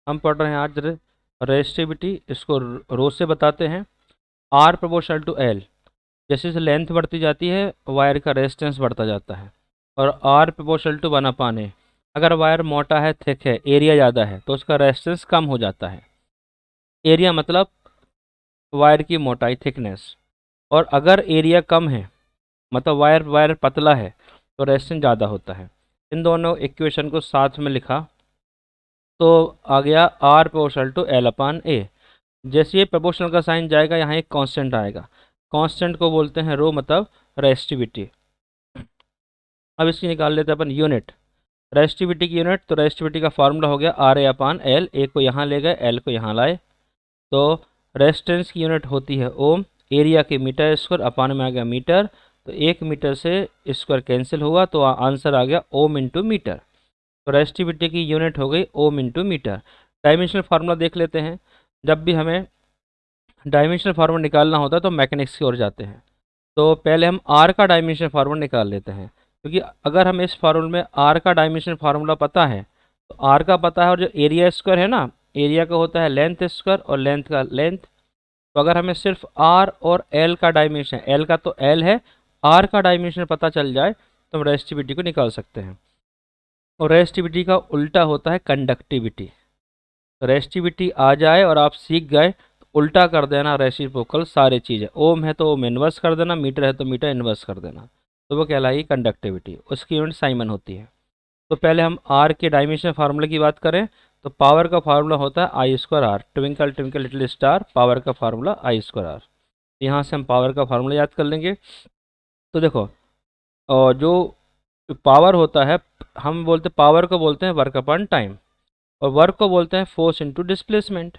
हम पढ़ रहे हैं आज रेजिस्टिविटी, इसको रो से बताते हैं। आर प्रोपोर्शनल टू एल, जैसे जैसे लेंथ बढ़ती जाती है वायर का रेजिस्टेंस बढ़ता जाता है। और आर प्रोपोर्शनल टू 1/a, अगर वायर मोटा है, थिक है, एरिया ज़्यादा है तो उसका रेजिस्टेंस कम हो जाता है। एरिया मतलब वायर की मोटाई, थिकनेस। और अगर एरिया कम है मतलब वायर वायर पतला है तो रेजिस्टेंस ज़्यादा होता है। इन दोनों इक्वेशन को साथ में लिखा तो आ गया आर प्रोपोर्शनल टू L/A। जैसे ये प्रोपोर्शनल का साइन जाएगा यहाँ एक कांस्टेंट आएगा, कांस्टेंट को बोलते हैं रो, मतलब रेजिस्टिविटी। अब इसकी निकाल लेते हैं अपन यूनिट, रेजिस्टिविटी की यूनिट। तो रेजिस्टिविटी का फार्मूला हो गया RA/L, ए को यहाँ ले गए, एल को यहाँ लाए। तो रेजिस्टेंस की यूनिट होती है ओम, एरिया के मीटर स्क्वायर, अपान में आ गया मीटर। तो 1 मीटर से स्क्वायर कैंसिल हुआ तो आंसर आ गया ओम इंटू मीटर। तो रेजिस्टिविटी की यूनिट हो गई ohm into metre. Dimensional formula देख लेते हैं। जब भी हमें डायमेंशनल फार्मूला निकालना होता है तो मैकेनिक्स की ओर जाते हैं। तो पहले हम आर का डायमेंशनल फार्मूला निकाल लेते हैं, क्योंकि अगर हमें इस फार्मूले में आर का डायमेंशनल फार्मूला पता है तो आर का पता है, और जो एरिया स्क्वायर है ना, एरिया का होता है लेंथ स्क्वायर और लेंथ का लेंथ। तो अगर हमें सिर्फ आर और एल का डायमेंशन, एल का तो एल है, आर का डायमेंशन पता चल जाए तो हम रेजिस्टिविटी को निकाल सकते हैं। और रेजिस्टिविटी का उल्टा होता है कंडक्टिविटी। तो रेजिस्टिविटी आ जाए और आप सीख गए तो उल्टा कर देना रेसिप्रोकल सारे चीज़ें। ओम है तो ओम इन्वर्स कर देना, मीटर है तो मीटर इन्वर्स कर देना, तो वो कहलाएगी कंडक्टिविटी। उसकी यूनिट साइमन होती है। तो पहले हम आर के डायमेंशन फार्मूले की बात करें तो पावर का फार्मूला होता है I square R, twinkle twinkle little star, power का फार्मूला आई स्क्वायर आर। यहाँ से हम पावर का फार्मूला याद कर लेंगे। तो देखो, और जो पावर होता है, हम बोलते पावर को बोलते हैं वर्क अपॉन टाइम, और वर्क को बोलते हैं फोर्स इनटू डिस्प्लेसमेंट।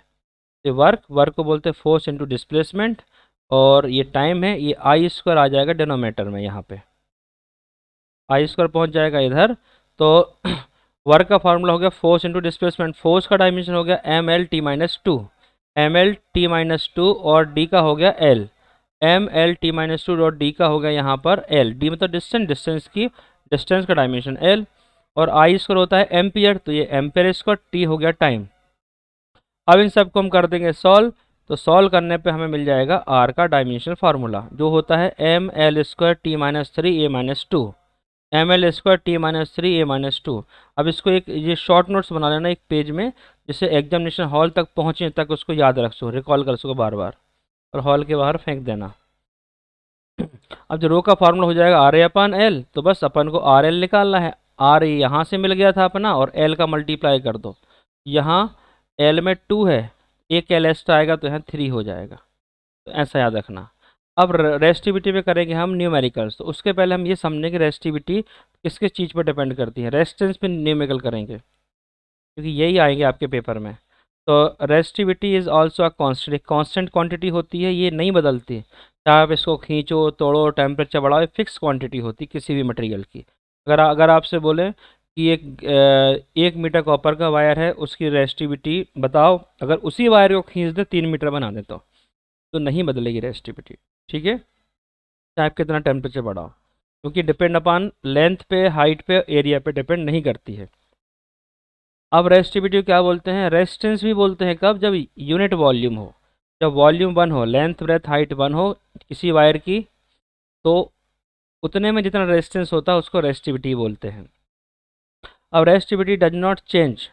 ये वर्क वर्क को बोलते हैं फोर्स इनटू डिस्प्लेसमेंट, और ये टाइम है, ये आई स्क्वायर आ जाएगा डिनोमीटर में, यहाँ पे आई स्क्वायर पहुँच जाएगा इधर। तो वर्क का फार्मूला हो गया फोर्स इनटू डिस्प्लेसमेंट, फोर्स का डायमेंशन हो गया ML/T-2, ML/T-2, और डी का हो गया L, ML/T-2 और डी का हो गया यहाँ पर L, डी मतलब डिस्टेंस, डिस्टेंस की डिस्टेंस का डायमेंशन L। और आई स्क्वायर होता है एम्पियर, तो ये एम्पियर स्क्वायर, टी हो गया टाइम। अब इन सबको हम कर देंगे सॉल्व। तो सॉल्व करने पे हमें मिल जाएगा आर का डायमेंशनल फार्मूला, जो होता है ML²T-3 A-2, ML²T-3 A-2। अब इसको एक ये शॉर्ट नोट्स बना लेना एक पेज में, जिससे एग्जामिनेशन हॉल तक पहुँचे तक उसको याद रख सको, रिकॉल कर सको बार बार, और हॉल के बाहर फेंक देना। अब जो रो का फार्मूला हो जाएगा RA/L, तो बस अपन को RL निकालना है। आर यहाँ से मिल गया था अपना, और L का मल्टीप्लाई कर दो। यहाँ L में 2 है, एक L एक्स्ट्रा आएगा तो यहाँ 3 हो जाएगा। तो ऐसा याद रखना। अब रेजिस्टिविटी पे करेंगे हम न्यूमेरिकल्स। तो उसके पहले हम ये समझें कि रेजिस्टिविटी किस किस चीज़ पर डिपेंड करती है। रेजिस्टेंस पे न्यूमेरिकल करेंगे, क्योंकि यही आएंगे आपके पेपर में। तो resistivity is also a constant, एक कॉन्स्टेंट क्वांटिटी होती है, ये नहीं बदलती। चाहे आप इसको खींचो, तोड़ो, टेम्परेचर बढ़ाओ, फिक्स क्वांटिटी होती है किसी भी मटेरियल की। अगर अगर आपसे बोले कि 1 मीटर कॉपर का वायर है, उसकी रेजिस्टिविटी बताओ, अगर उसी वायर को खींच दे 3 मीटर बना दे तो नहीं बदलेगी रेजिस्टिविटी। ठीक है, चाहे आप कितना टेम्परेचर बढ़ाओ, क्योंकि डिपेंड अपॉन लेंथ पे, हाइट पे, एरिया पे डिपेंड नहीं करती है। अब रेजिस्टिविटी क्या बोलते हैं, रेजिस्टेंस भी बोलते हैं कब, जब यूनिट वॉल्यूम हो, जब वॉल्यूम 1 हो, लेंथ ब्रेथ हाइट 1 हो किसी वायर की, तो उतने में जितना रेजिस्टेंस होता है उसको रेजिस्टिविटी बोलते हैं। अब रेजिस्टिविटी डज नॉट चेंज,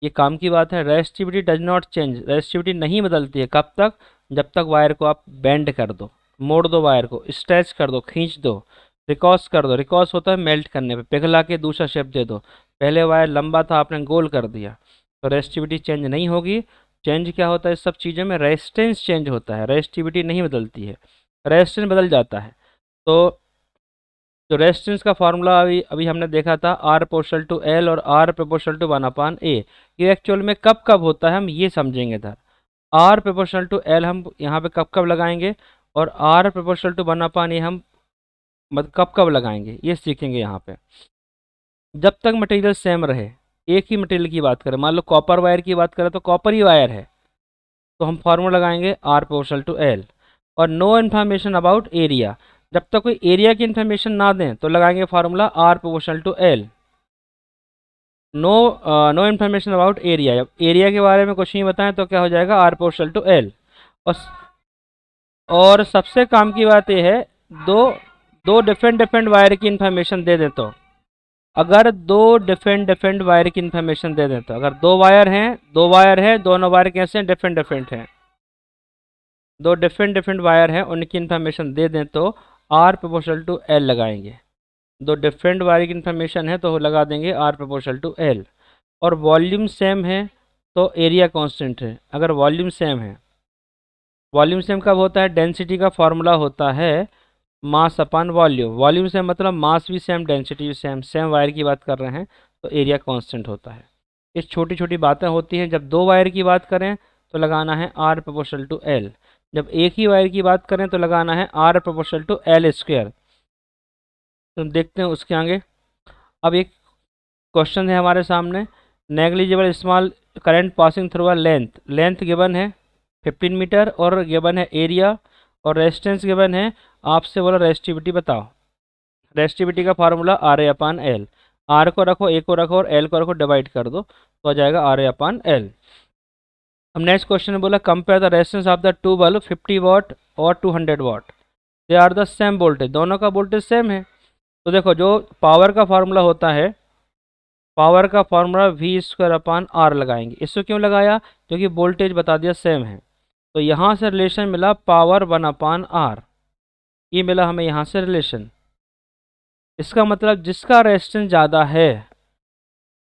ये काम की बात है। Resistivity does not change, resistivity नहीं बदलती है। कब तक, जब तक वायर को आप बेंड कर दो, मोड़ दो, वायर को स्ट्रेच कर दो, खींच दो, रिकॉस कर दो। रिकॉस होता है मेल्ट करने पे, पिघला के दूसरा शेप दे दो। पहले वायर लंबा था, आपने गोल कर दिया, तो रेजिस्टिविटी चेंज नहीं होगी। चेंज क्या होता है इस सब चीज़ों में, रेजिस्टेंस चेंज होता है, रेजिस्टिविटी नहीं बदलती है। रेजिस्टेंस बदल जाता है। तो जो रेजिस्टेंस का फार्मूला अभी अभी हमने देखा था, R प्रोपोर्शनल टू L और R प्रोपोर्शनल टू 1/A, ये एक्चुअल में कब कब होता है हम ये समझेंगे इधर। R प्रोपोर्शनल टू L हम यहाँ पे कब कब लगाएंगे, और R प्रोपोर्शनल टू 1/A हम मतलब कब कब लगाएंगे ये सीखेंगे यहाँ पे। जब तक मटेरियल सेम रहे, एक ही मटेरियल की बात करें, मान लो कॉपर वायर की बात करें तो कॉपर ही वायर है, तो हम फार्मूला लगाएंगे R प्रोपोर्शनल टू L। और नो इन्फॉर्मेशन अबाउट एरिया, जब तक कोई एरिया की इन्फॉर्मेशन ना दें तो लगाएंगे formula R proportional to L। No no information about area, जब एरिया के बारे में कुछ नहीं बताएं तो क्या हो जाएगा, आर प्रोपोर्शनल टू एल। और सबसे काम की बात यह है, दो दो डिफरेंट डिफरेंट वायर की इन्फॉर्मेशन दे दें तो, अगर दो डिफरेंट डिफरेंट वायर की इन्फॉर्मेशन दे दें तो, अगर दो वायर हैं, दोनों वायर कैसे हैं, डिफरेंट डिफरेंट हैं, दो डिफरेंट डिफरेंट वायर हैं, उनकी इन्फॉर्मेशन दे दें तो आर प्रोपोर्शनल टू एल लगाएंगे। दो डिफरेंट वायर की इन्फॉर्मेशन है तो लगा देंगे आर प्रोपोर्शनल टू एल। और वॉल्यूम सेम है तो एरिया कांस्टेंट है। अगर वॉल्यूम सेम है, वॉल्यूम सेम कब होता है, डेंसिटी का फॉर्मूला होता है मास अपन वॉल्यूम। वॉल्यूम सेम मतलब मास भी सेम, डेंसिटी भी सेम, सेम वायर की बात कर रहे हैं तो एरिया कांस्टेंट होता है। इस छोटी छोटी बातें होती हैं। जब दो वायर की बात करें तो लगाना है आर प्रोपोर्शनल टू एल, जब एक ही वायर की बात करें तो लगाना है R proportional to L square. तो देखते हैं उसके आगे। अब एक क्वेश्चन है हमारे सामने, negligible small current passing through a length, length given है 15 मीटर और गिवन है एरिया और रेजिस्टेंस गिवन है। आपसे बोला रेजिस्टिविटी बताओ। रेजिस्टिविटी का formula R A upon L, R को रखो, ए को रखो और एल को रखो, डिवाइड कर दो तो आ जाएगा आर ए अपान एल। अब नेक्स्ट क्वेश्चन में बोला compare the resistance of the two bulb 50 watt और 200 watt, they are the same voltage, दोनों का वोल्टेज सेम है। तो देखो जो पावर का फार्मूला होता है, पावर का formula V square upon R लगाएंगे। इसको क्यों लगाया, क्योंकि वोल्टेज बता दिया सेम है। तो यहाँ से रिलेशन मिला पावर 1 अपान आर, ये मिला हमें यहाँ से रिलेशन। इसका मतलब जिसका रेजिस्टेंस ज़्यादा है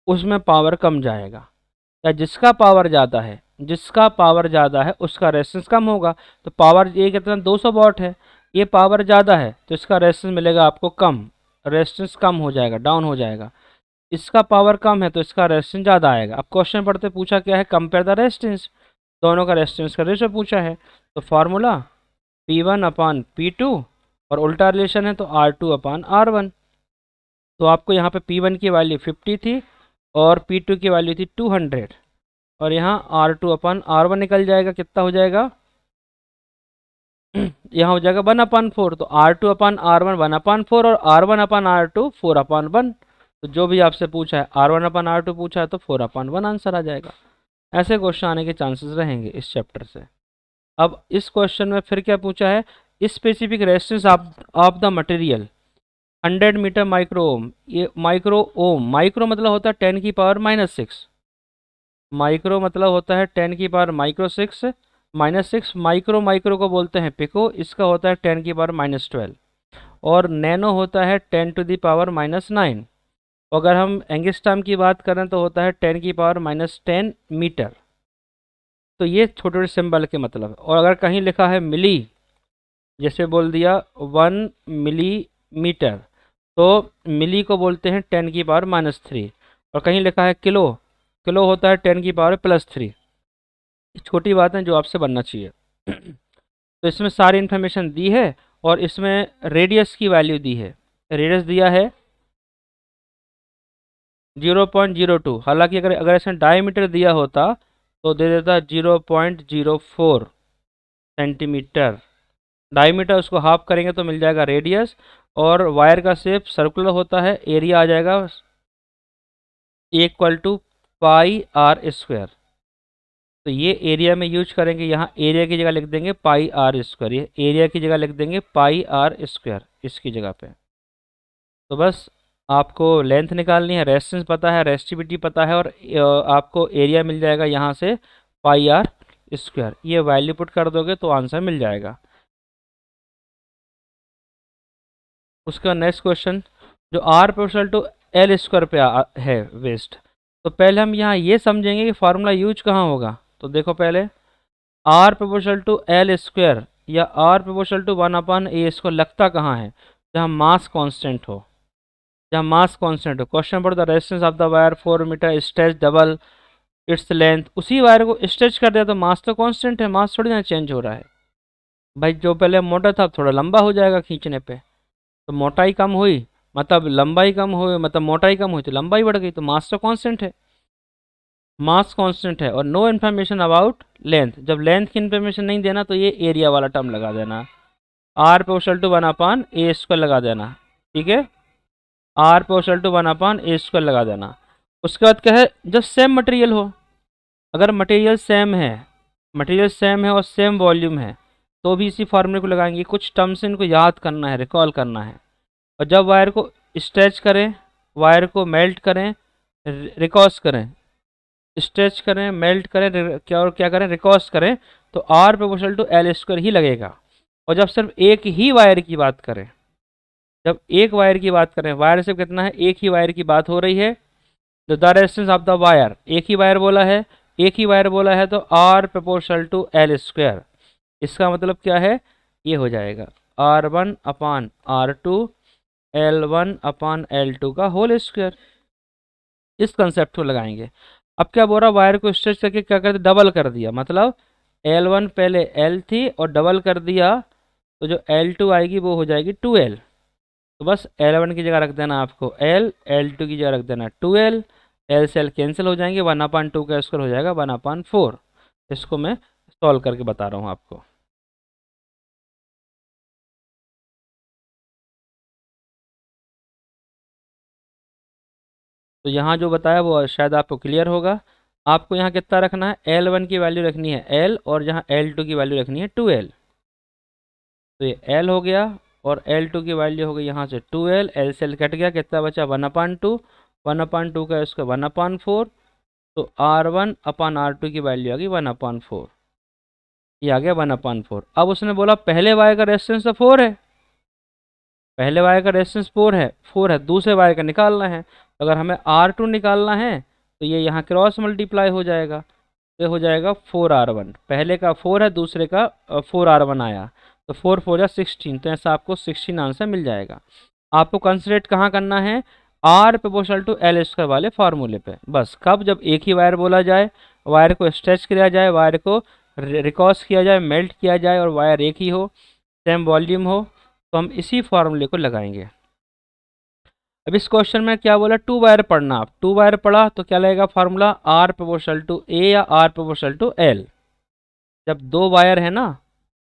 उसमें पावर कम जाएगा, या जिसका पावर ज़्यादा है, जिसका पावर ज़्यादा है उसका रेजिस्टेंस कम होगा। तो पावर ये कितना 200 वाट है, ये पावर ज़्यादा है तो इसका रेजिस्टेंस मिलेगा आपको कम, रेजिस्टेंस कम हो जाएगा, डाउन हो जाएगा। इसका पावर कम है तो इसका रेजिस्टेंस ज़्यादा आएगा। अब क्वेश्चन पढ़ते पूछा क्या है, कंपेयर द रेजिस्टेंस, दोनों का रेजिस्टेंस का रेशो पूछा है। तो फार्मूला P1 अपान P2 और उल्टा रिलेशन है तो R2 अपान R1। तो आपको यहाँ पे P1 की वैल्यू 50 थी और P2 की वैल्यू थी 200 और यहाँ R2 अपान R1 निकल जाएगा, कितना हो जाएगा यहाँ हो जाएगा 1/4। तो R2 अपान R1 1/4 और R1 अपान R2 4/1। तो जो भी आपसे पूछा है R1 अपान R2 पूछा है तो 4/1 आंसर आ जाएगा। ऐसे क्वेश्चन आने के चांसेस रहेंगे इस चैप्टर से। अब इस क्वेश्चन में फिर क्या पूछा है, specific resistance of the material 100 metre micro ohm. ये माइक्रो ओम, माइक्रो मतलब होता है 10 की पावर -6, माइक्रो मतलब होता है 10 की पावर -6, माइक्रो, माइक्रो को बोलते हैं पिको, इसका होता है 10 की पावर -12 और नैनो होता है 10 टू दी पावर -9। अगर हम एंगस्ट्रॉम की बात करें तो होता है 10 की पावर -10 मीटर। तो ये छोटे छोटे सिंबल के मतलब है। और अगर कहीं लिखा है मिली, जैसे बोल दिया 1 मिलीमीटर, तो मिली को बोलते हैं 10 की पावर -3। और कहीं लिखा है किलो, किलो होता है 10 की पावर +3। छोटी बातें जो आपसे बनना चाहिए। तो इसमें सारी इन्फॉर्मेशन दी है और इसमें रेडियस की वैल्यू दी है। रेडियस दिया है 0.02, हालांकि अगर अगर इसमें डायमीटर दिया होता तो दे देता 0.04 सेंटीमीटर। डायमीटर उसको हाफ करेंगे तो मिल जाएगा रेडियस। और वायर का शेप सर्कुलर होता है, एरिया आ जाएगा =πr²। तो ये एरिया में यूज करेंगे, यहाँ एरिया की जगह लिख देंगे πr², ये एरिया की जगह लिख देंगे πr², इसकी जगह पे। तो बस आपको लेंथ निकालनी है, रेजिस्टेंस पता है, रेजिस्टिविटी पता है और आपको एरिया मिल जाएगा यहाँ से πr²। ये वैल्यू पुट कर दोगे तो आंसर मिल जाएगा। उसका नेक्स्ट क्वेश्चन जो R proportional to L square पे है वेस्ट। तो पहले हम यहाँ ये समझेंगे कि फार्मूला यूज कहाँ होगा। तो देखो पहले R proportional to L square या R proportional to 1/a square लगता कहाँ है, जहाँ मास कांस्टेंट हो, जहाँ मास कांस्टेंट हो। Question for the resistance of the wire 4 metre stretch double its length, उसी वायर को स्ट्रेच कर दिया तो मास तो कांस्टेंट है, मास थोड़ी ना चेंज हो रहा है भाई। जो पहले मोटा था अब थोड़ा लंबा हो जाएगा खींचने पे, तो मोटाई कम हुई मतलब लंबाई कम हुई, मतलब मोटाई कम हुई तो लंबाई बढ़ गई, तो मास तो कांस्टेंट है, मास कांस्टेंट है। और नो इन्फॉर्मेशन अबाउट लेंथ, जब लेंथ की इन्फॉर्मेशन नहीं देना तो ये एरिया वाला टर्म लगा देना, आर प्रोपोर्शनल टू 1/a² लगा देना, ठीक है, आर प्रोपोर्शनल टू 1/a² लगा देना। उसके बाद क्या है, जब सेम मटेरियल हो, अगर मटेरियल सेम है और सेम वॉल्यूम है तो भी इसी फार्मूले को लगाएंगे। कुछ टर्म्स इनको याद करना है, रिकॉल करना है। और जब वायर को स्ट्रेच करें, वायर को मेल्ट करें, रिकॉस करें, स्ट्रेच करें, मेल्ट करें, क्या और क्या करें, रिकॉस करें, तो R proportional to L square ही लगेगा। और जब सिर्फ एक ही वायर की बात करें, जब एक वायर की बात करें, वायर सिर्फ कितना है, एक ही वायर की बात हो रही है, तो the resistance of the wire, एक ही वायर बोला है, एक ही वायर बोला है, तो R proportional to L square. इसका मतलब क्या है, ये हो जाएगा R1/R2 L1/L2 का होल स्क्वायर। इस कंसेप्ट को लगाएंगे। अब क्या बोल रहा, वायर को स्ट्रेच करके क्या कर दिया, डबल कर दिया, मतलब L1 पहले L थी और डबल कर दिया, तो जो L2 आएगी वो हो जाएगी 2L। तो बस L1 की जगह रख देना आपको L, L2 की जगह रख देना 2L, L से L कैंसिल हो जाएंगे, 1/2 का स्क्वायर हो जाएगा 1/4। इसको मैं सॉल्व करके बता रहा हूँ आपको। तो यहाँ जो बताया वो शायद आपको क्लियर होगा। आपको यहाँ कितना रखना है, L1 की वैल्यू रखनी है L, और यहाँ L2 की वैल्यू रखनी है 2L। तो ये L हो गया और L2 की वैल्यू हो गई यहाँ से 2L, L से L कट गया, कितना बचा 1/2, 1/2 का इसका 1/4, तो R1/R2 की वैल्यू आ गई 1/4, ये आ गया 1/4। अब उसने बोला पहले वायर का रेजिस्टेंस तो 4 है, पहले वायर का रेजिस्टेंस 4 है, दूसरे वायर का निकालना है। तो अगर हमें R2 निकालना है तो ये यहाँ क्रॉस मल्टीप्लाई हो जाएगा, ये हो जाएगा 4R1, पहले का 4 है, दूसरे का 4R1 आया, तो 4×4 = 16, तो ऐसा आपको 16 आंसर मिल जाएगा। आपको कंसंट्रेट कहाँ करना है, R proportional to L square वाले फार्मूले पे। बस कब, जब एक ही वायर बोला जाए, वायर को स्ट्रेच किया जाए, वायर को रिकॉस किया जाए, मेल्ट किया जाए, और वायर एक ही हो, सेम वॉल्यूम हो, तो हम इसी फार्मूले को लगाएंगे। अब इस क्वेश्चन में क्या बोला, टू वायर पढ़ना। आप टू वायर पढ़ा तो क्या लगेगा फार्मूला, R प्रोपोर्शनल टू ए या R प्रोपोर्शनल टू एल। जब दो वायर है ना,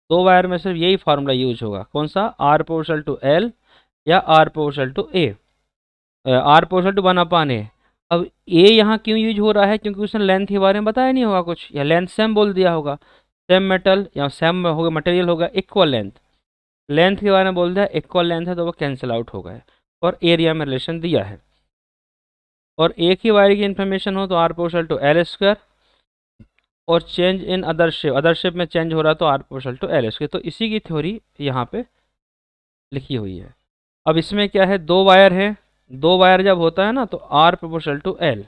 दो वायर में सिर्फ यही फार्मूला यूज होगा, कौन सा, R प्रोपोर्शनल टू एल या R proportional to A, R proportional to 1/A। अब ए यहाँ क्यों यूज हो रहा है, क्योंकि उसने लेंथ के बारे में बताया नहीं होगा कुछ, या लेंथ सेम बोल दिया होगा, सेम मेटल या सेम होगा, मटेरियल होगा, इक्वल लेंथ, लेंथ के बारे में बोल दिया, इक्वल लेंथ है तो वो कैंसिल आउट हो गए, और एरिया में रिलेशन दिया है। और एक ही वायर की इन्फॉर्मेशन हो तो R proportional to L square, और चेंज इन अदर शेप में चेंज हो रहा है तो R proportional to L square. तो इसी की थ्योरी यहाँ पे लिखी हुई है। अब इसमें क्या है, दो वायर है, दो वायर जब होता है ना तो R प्रोपोर्शनल टू एल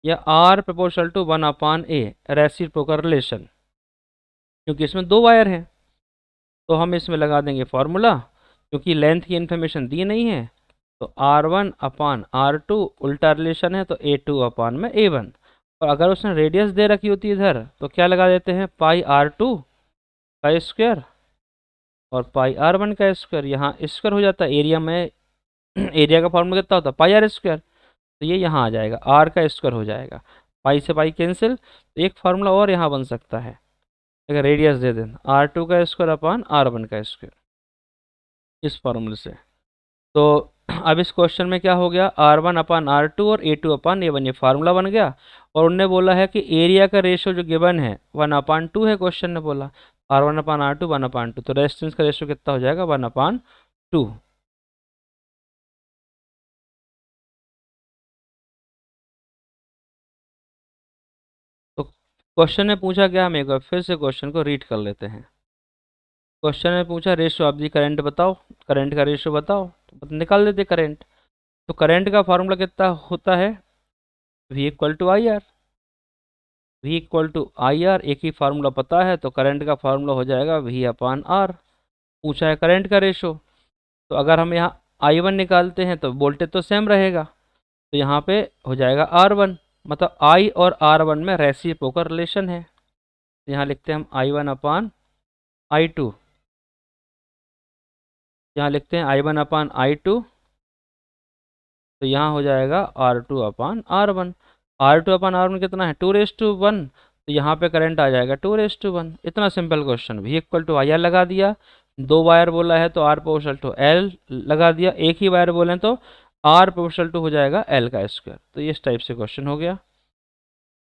या R proportional to 1/A, reciprocal relation, क्योंकि इसमें दो वायर हैं, तो हम इसमें लगा देंगे फॉर्मूला, क्योंकि लेंथ की इन्फॉर्मेशन दी नहीं है, तो R1/R2 उल्टा रिलेशन है, तो A2/A1। और अगर उसने रेडियस दे रखी होती है इधर, तो क्या लगा देते हैं, πR2 का स्क्वायर और πR1 का स्क्वायर, यहाँ स्क्वायर हो जाता है, एरिया में एरिया का फॉर्मूला कितना होता है, πR², तो ये यहाँ आ जाएगा, R का स्क्वायर हो जाएगा, पाई से पाई कैंसिल। तो एक फार्मूला और यहाँ बन सकता है, अगर रेडियस दे दें, R2 का स्क्वायर/R1 का स्क्वायर, इस फार्मूले से। तो अब इस क्वेश्चन में क्या हो गया, R1/R2 और A2/A1 ये फार्मूला बन गया। और उनने बोला है कि एरिया का रेशियो जो गिवन है 1/2 है, क्वेश्चन ने बोला R1/R2 1/2, तो रेजिस्टेंस का रेशियो कितना हो जाएगा, 1/2। तो क्वेश्चन ने पूछा क्या, हम एक बार फिर से क्वेश्चन को रीड कर लेते हैं। क्वेश्चन ने पूछा रेशियो ऑफ दी करंट बताओ, करंट का रेशियो बताओ, तो निकाल देते करंट। तो करंट का फार्मूला कितना होता है, V = IR, V = IR, एक ही फार्मूला पता है, तो करंट का फार्मूला हो जाएगा V/R। पूछा है करंट का रेशो, तो अगर हम यहाँ I1 निकालते हैं तो वोल्टेज तो सेम रहेगा, तो यहाँ पे हो जाएगा R1, मतलब I और R1 में रेसिप्रोकल रिलेशन है। यहाँ लिखते हैं हम I1/I2, यहाँ लिखते हैं I1/I2, तो यहाँ हो जाएगा R2/R1। R2/R1 कितना है, 2:1, तो यहाँ पे करंट आ जाएगा 2:1। इतना सिंपल क्वेश्चन। V = IR लगा दिया, दो वायर बोला है तो R प्रोपोर्शनल टू L लगा दिया, एक ही वायर बोले तो आर प्रोपोर्शनल टू हो जाएगा एल का स्क्वायर। तो ये इस टाइप से क्वेश्चन हो गया।